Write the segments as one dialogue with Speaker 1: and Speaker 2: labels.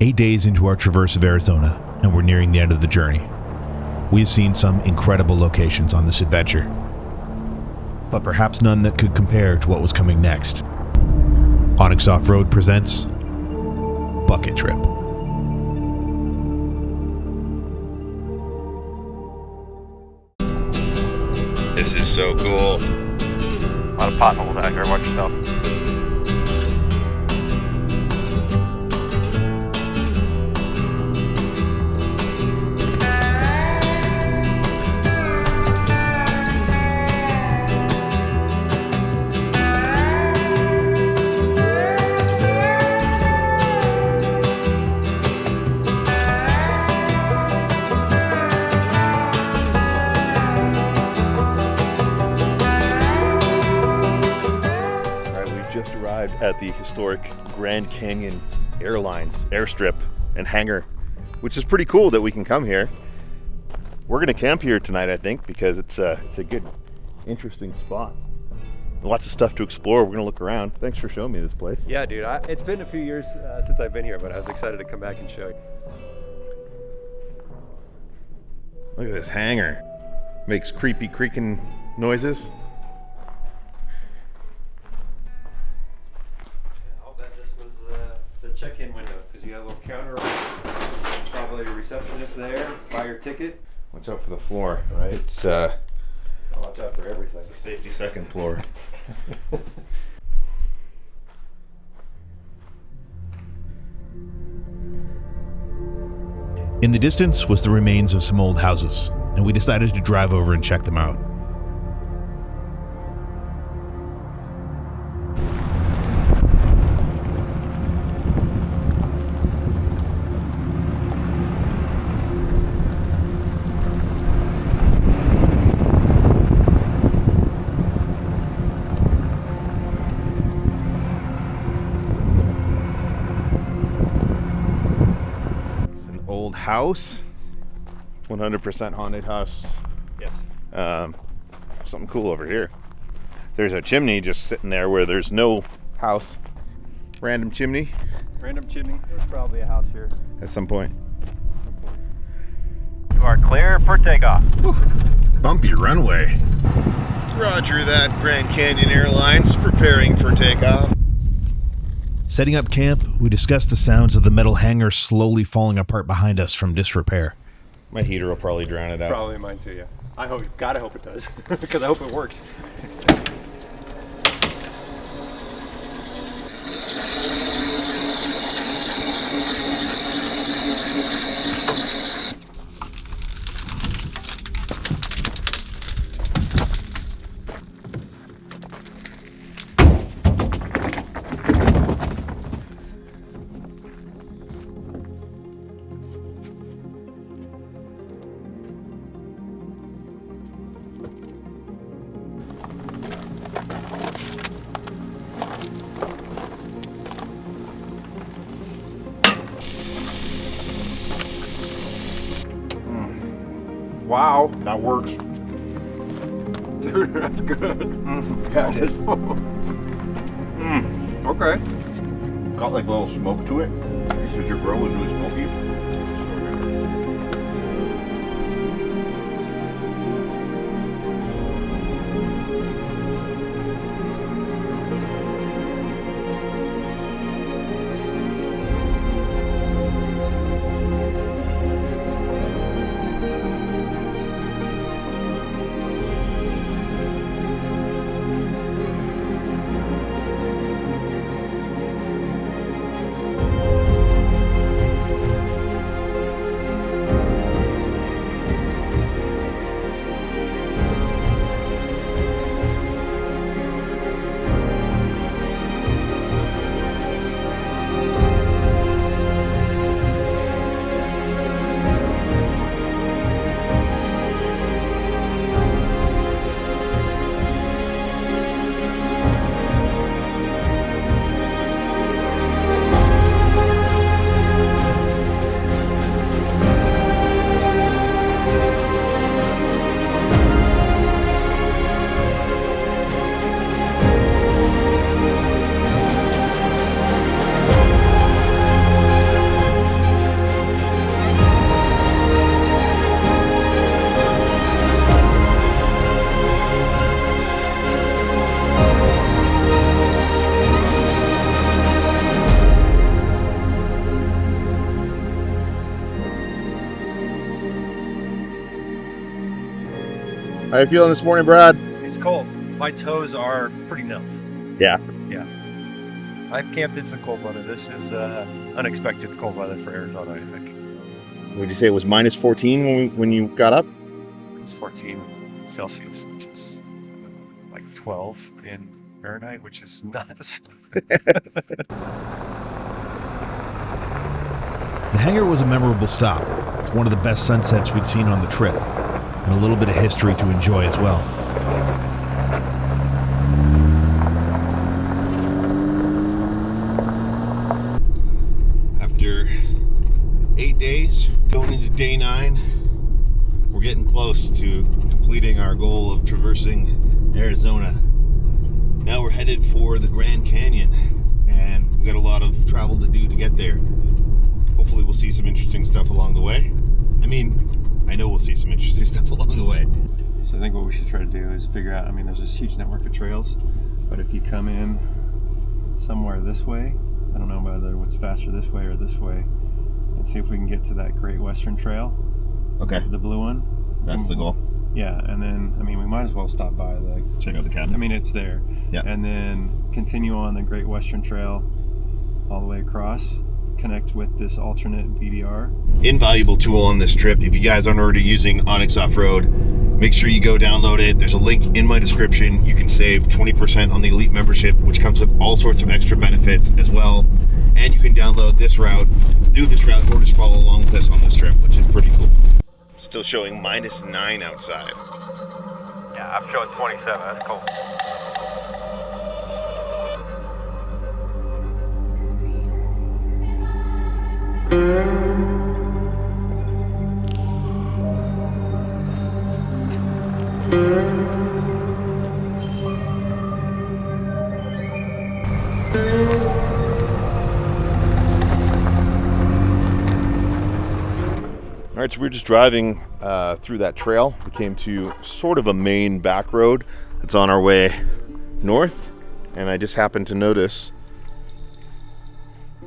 Speaker 1: 8 days into our traverse of Arizona, and we're nearing the end of the journey. We have seen some incredible locations on this adventure, but perhaps none that could compare to what was coming next. Onyx Off-Road presents Bucket Trip.
Speaker 2: This is so cool.
Speaker 3: A lot of potholes out here, watch yourself.
Speaker 2: At the historic Grand Canyon Airlines airstrip and hangar, which is pretty cool that we can come here. We're gonna camp here tonight, I think, because it's a good, interesting spot. Lots of stuff to explore. We're gonna look around. Thanks for showing me this place.
Speaker 4: Yeah, dude. It's been a few years since I've been here, but I was excited to come back and show you.
Speaker 2: Look at this hangar. Makes creepy creaking noises. Check-in window, because you have a little counter, probably a receptionist there, buy your ticket. Watch out for the floor, right? It's watch out for everything. It's a safety second floor.
Speaker 1: In the distance was the remains of some old houses, and we decided to drive over and check them out.
Speaker 2: House, 100% haunted house.
Speaker 4: Yes.
Speaker 2: Something cool over here. There's a chimney just sitting there where there's no house. Random chimney.
Speaker 4: Random chimney. There's probably a house here
Speaker 2: at some point.
Speaker 3: You are clear for takeoff.
Speaker 2: Whew. Bumpy runway. Roger that, Grand Canyon Airlines preparing for takeoff.
Speaker 1: Setting up camp, we discussed the sounds of the metal hangar slowly falling apart behind us from disrepair.
Speaker 2: My heater will probably drown it out.
Speaker 4: Probably mine too, yeah. I hope it does, because I hope it works. Wow.
Speaker 2: That works.
Speaker 4: Dude, that's good.
Speaker 2: Yeah, it is.
Speaker 4: Okay.
Speaker 2: Got like a little smoke to it because your grill was really smoky. How you feeling this morning, Brad?
Speaker 4: It's cold. My toes are pretty numb.
Speaker 2: Yeah.
Speaker 4: Yeah. I've camped in some cold weather. This is unexpected cold weather for Arizona, I think.
Speaker 2: Would you say it was minus 14 when you got up?
Speaker 4: It's 14 Celsius, which is like 12 in Fahrenheit, which is nuts.
Speaker 1: The hangar was a memorable stop. It's one of the best sunsets we'd seen on the trip, and a little bit of history to enjoy as well.
Speaker 2: After 8 days, going into day 9, we're getting close to completing our goal of traversing Arizona. Now we're headed for the Grand Canyon, and we got a lot of travel to do to get there. Hopefully we'll see some interesting stuff along the way. I know we'll see some interesting stuff along the way.
Speaker 4: So I think what we should try to do is figure out, there's this huge network of trails, but if you come in somewhere this way, I don't know whether what's faster this way or this way, and see if we can get to that Great Western Trail.
Speaker 2: Okay.
Speaker 4: The blue one.
Speaker 2: That's the goal.
Speaker 4: Yeah, and then, we might as well stop by
Speaker 2: Check out the cabin.
Speaker 4: it's there.
Speaker 2: Yeah.
Speaker 4: And then continue on the Great Western Trail all the way across, connect with this alternate BDR.
Speaker 2: Invaluable tool on this trip. If you guys aren't already using Onyx Off-Road, make sure you go download it. There's a link in my description. You can save 20% on the Elite membership, which comes with all sorts of extra benefits as well. And you can download this route, do this route, or just follow along with us on this trip, which is pretty cool. Still showing minus 9 outside.
Speaker 3: Yeah, I'm showing 27. That's cool.
Speaker 2: All right, so we're just driving through that trail. We came to sort of a main back road that's on our way north, and I just happened to notice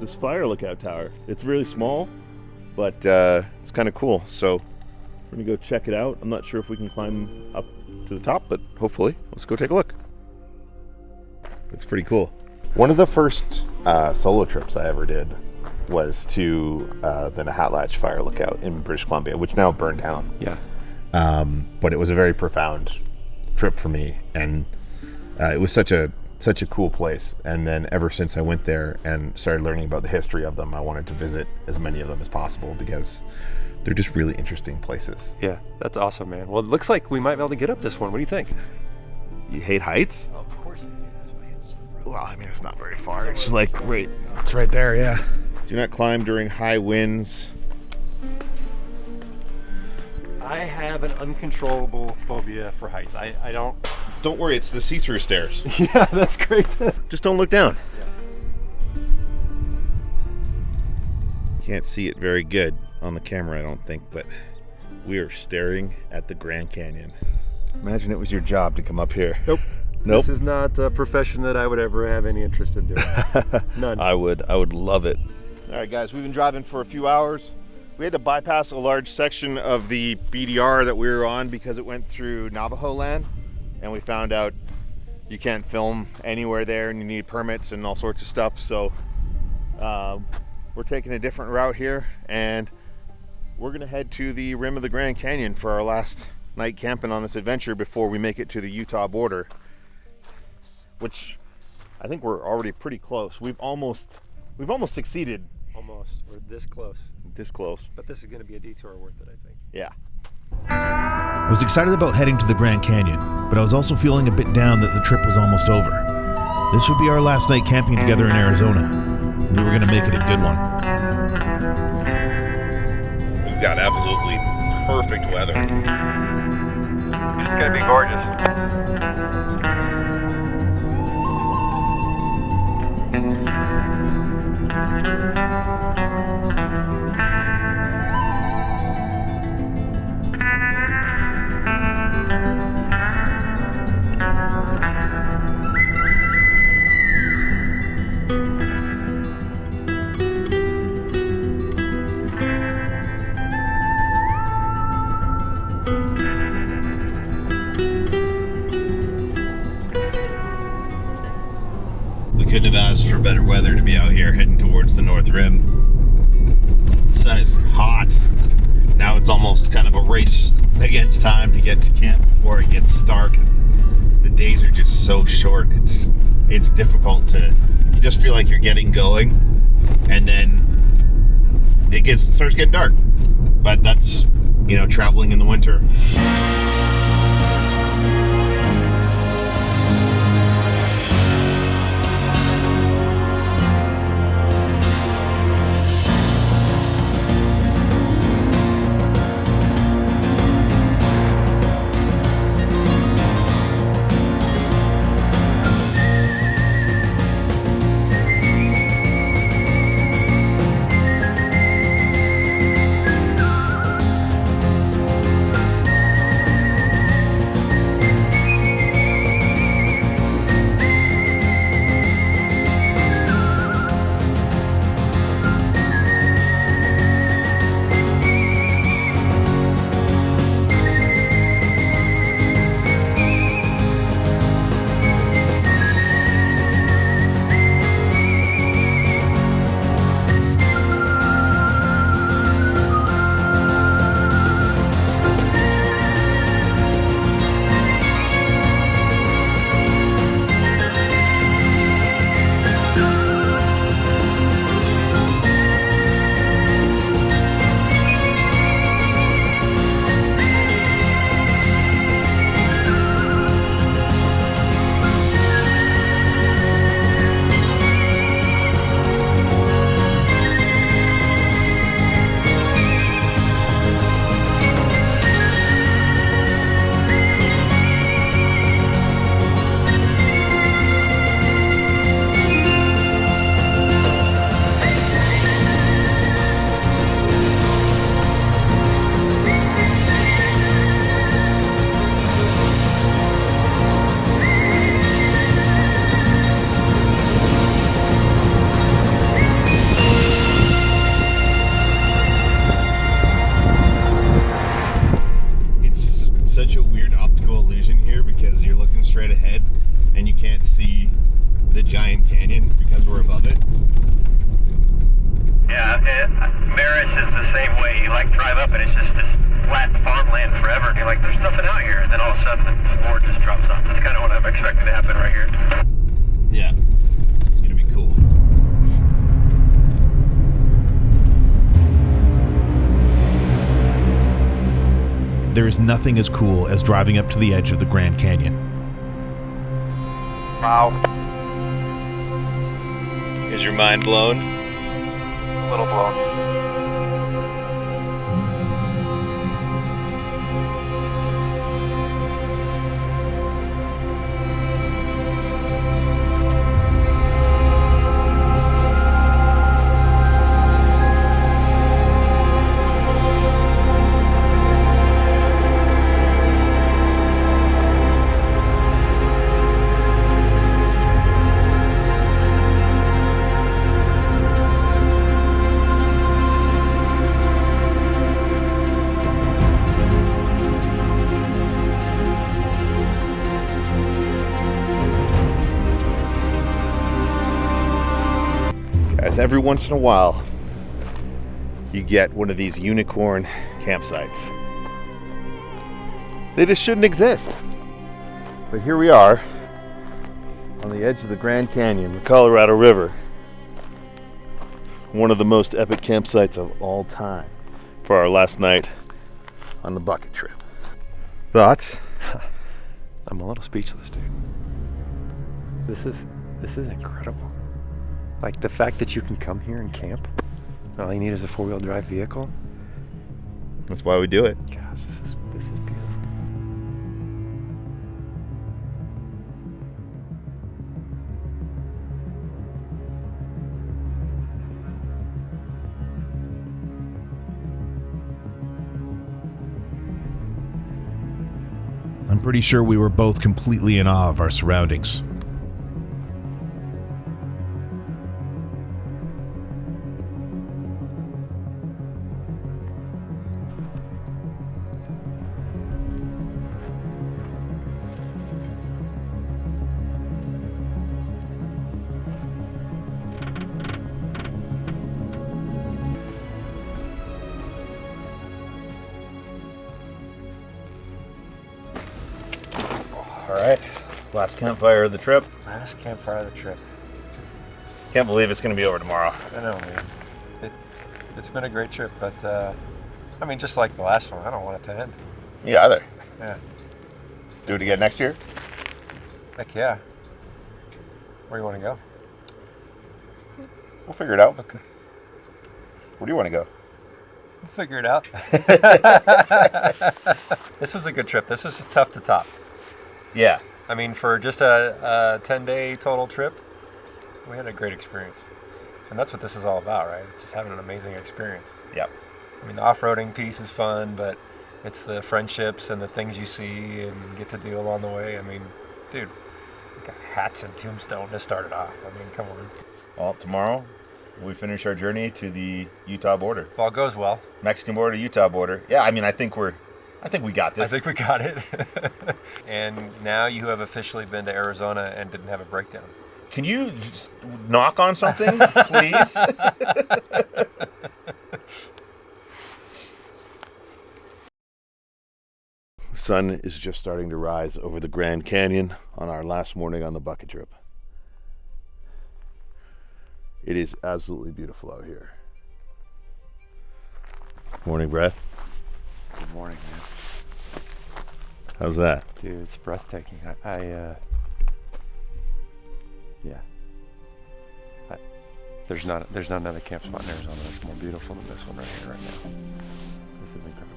Speaker 2: this fire lookout tower. It's really small, but it's kind of cool. So we're gonna go check it out. I'm not sure if we can climb up to the top, but hopefully. Let's go take a look. It's pretty cool. One of the first solo trips I ever did was to the Nahatlatch Fire Lookout in British Columbia, which now burned down.
Speaker 4: Yeah.
Speaker 2: But it was a very profound trip for me, and it was such a cool place. And then ever since I went there and started learning about the history of them, I wanted to visit as many of them as possible because they're just really interesting places.
Speaker 4: Yeah, that's awesome, man. Well, it looks like we might be able to get up this one. What do you think?
Speaker 2: You hate heights?
Speaker 4: Oh, of course I do. That's why it's so far.
Speaker 2: Well, it's not very far. It's like it's right there, yeah. Do not climb during high winds.
Speaker 4: I have an uncontrollable phobia for heights. I don't...
Speaker 2: Don't worry, it's the see-through stairs.
Speaker 4: Yeah, that's great.
Speaker 2: Just don't look down.
Speaker 4: Yeah.
Speaker 2: Can't see it very good on the camera, I don't think, but we are staring at the Grand Canyon. Imagine it was your job to come up here.
Speaker 4: Nope.
Speaker 2: Nope.
Speaker 4: This is not a profession that I would ever have any interest in doing. None.
Speaker 2: I would love it. All right, guys, we've been driving for a few hours. We had to bypass a large section of the BDR that we were on because it went through Navajo land, and we found out you can't film anywhere there and you need permits and all sorts of stuff. So we're taking a different route here, and we're gonna head to the rim of the Grand Canyon for our last night camping on this adventure before we make it to the Utah border, which I think we're already pretty close. We've almost succeeded.
Speaker 4: Almost. We're this close.
Speaker 2: This close.
Speaker 4: But this is going to be a detour worth it, I think.
Speaker 2: Yeah.
Speaker 1: I was excited about heading to the Grand Canyon, but I was also feeling a bit down that the trip was almost over. This would be our last night camping together in Arizona, and we were going to make it a good one.
Speaker 2: We've got absolutely perfect weather.
Speaker 3: It's going to be gorgeous.
Speaker 2: better weather to be out here heading towards the North Rim. The sun is hot. Now it's almost kind of a race against time to get to camp before it gets dark, because the days are just so short. It's difficult to, you just feel like you're getting going, and then it starts getting dark. But that's, traveling in the winter. Such a weird optical illusion here, because you're looking straight ahead and you can't see the giant canyon because we're above it.
Speaker 3: Yeah, Maris is the same way. You drive up and it's just this flat farmland forever, and you're like, there's nothing out here, and then all of a sudden the board just drops off. That's kind of what I'm expecting to happen right here.
Speaker 2: Yeah, it's gonna be cool.
Speaker 1: There is nothing as cool as driving up to the edge of the Grand Canyon.
Speaker 3: Wow.
Speaker 2: Is your mind blown?
Speaker 3: A little blown.
Speaker 2: Guys, every once in a while, you get one of these unicorn campsites. They just shouldn't exist. But here we are on the edge of the Grand Canyon, the Colorado River. One of the most epic campsites of all time for our last night on the bucket trip. Thoughts?
Speaker 4: I'm a little speechless, dude. This is incredible. Like, the fact that you can come here and camp, all you need is a 4-wheel drive vehicle.
Speaker 2: That's why we do it.
Speaker 4: Gosh, this is beautiful.
Speaker 1: I'm pretty sure we were both completely in awe of our surroundings.
Speaker 2: All right, last campfire of the trip.
Speaker 4: Last campfire of the trip.
Speaker 2: Can't believe it's going to be over tomorrow.
Speaker 4: I know, man. It's been a great trip, but I mean, just like the last one, I don't want it to end.
Speaker 2: Me either.
Speaker 4: Yeah.
Speaker 2: Do it again next year?
Speaker 4: Heck yeah. Where do you want to go?
Speaker 2: We'll figure it out.
Speaker 4: Okay.
Speaker 2: Where do you want to go?
Speaker 4: We'll figure it out. This was a good trip. This was just tough to top.
Speaker 2: Yeah.
Speaker 4: I mean, for just a 10-day total trip, we had a great experience. And that's what this is all about, right? Just having an amazing experience.
Speaker 2: Yep.
Speaker 4: I mean, the off-roading piece is fun, but it's the friendships and the things you see and get to do along the way. I mean, dude, we got hats and tombstone to start it off. I mean, come on.
Speaker 2: Well, tomorrow we finish our journey to the Utah border.
Speaker 4: If all goes well.
Speaker 2: Mexican border, Utah border. Yeah, I mean, I think we got this.
Speaker 4: I think we got it. And now you have officially been to Arizona and didn't have a breakdown.
Speaker 2: Can you just knock on something, please? The sun is just starting to rise over the Grand Canyon on our last morning on the bucket trip. It is absolutely beautiful out here. Morning, Brett.
Speaker 5: Good morning, man.
Speaker 2: How's that?
Speaker 5: Dude, it's breathtaking. There's not another camp spot in Arizona that's more beautiful than this one right here, right now. This is incredible.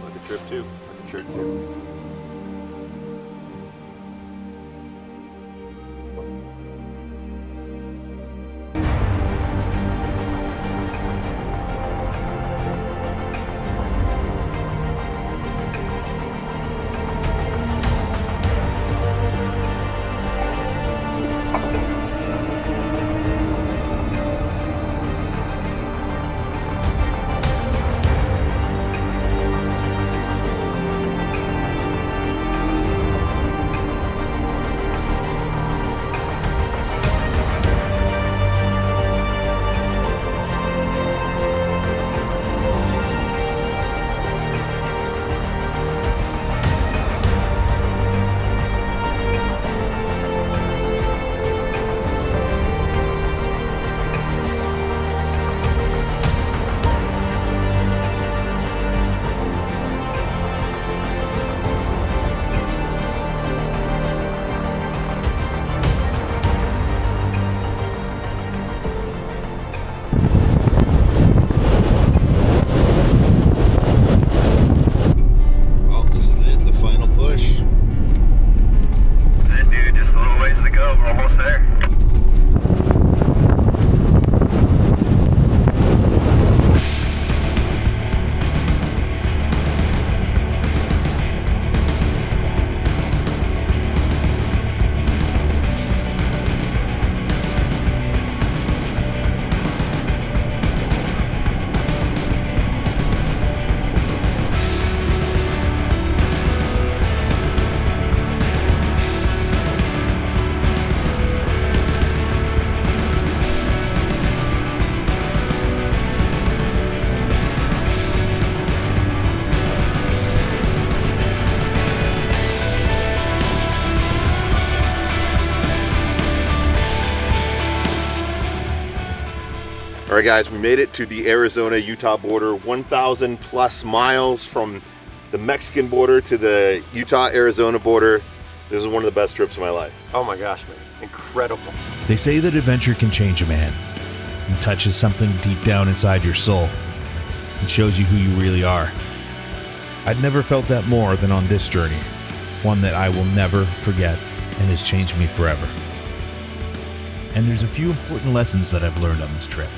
Speaker 2: Bucket trip too.
Speaker 5: Bucket trip too.
Speaker 2: All right, guys, we made it to the Arizona-Utah border, 1,000 plus miles from the Mexican border to the Utah-Arizona border. This is one of the best trips of my life.
Speaker 4: Oh my gosh, man. Incredible.
Speaker 1: They say that adventure can change a man and touches something deep down inside your soul and shows you who you really are. I'd never felt that more than on this journey, one that I will never forget and has changed me forever. And there's a few important lessons that I've learned on this trip.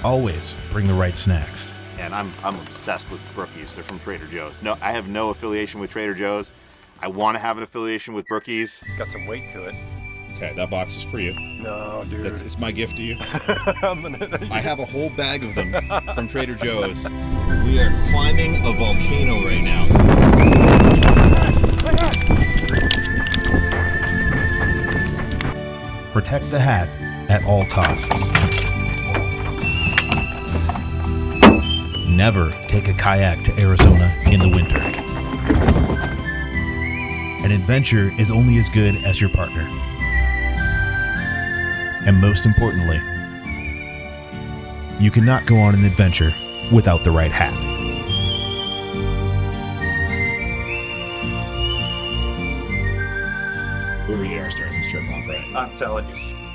Speaker 1: Always bring the right snacks.
Speaker 2: And I'm obsessed with Brookies. They're from Trader Joe's. No, I have no affiliation with Trader Joe's. I want to have an affiliation with Brookies.
Speaker 4: It's got some weight to it.
Speaker 2: Okay, that box is for you.
Speaker 4: No, dude.
Speaker 2: It's my gift to you. I have a whole bag of them from Trader Joe's. We are climbing a volcano right now.
Speaker 1: Protect the hat at all costs. never take a kayak to Arizona in the winter. An adventure is only as good as your partner. And most importantly, you cannot go on an adventure without the right hat.
Speaker 6: Who were you starting this trip off, right?
Speaker 4: I'm telling you.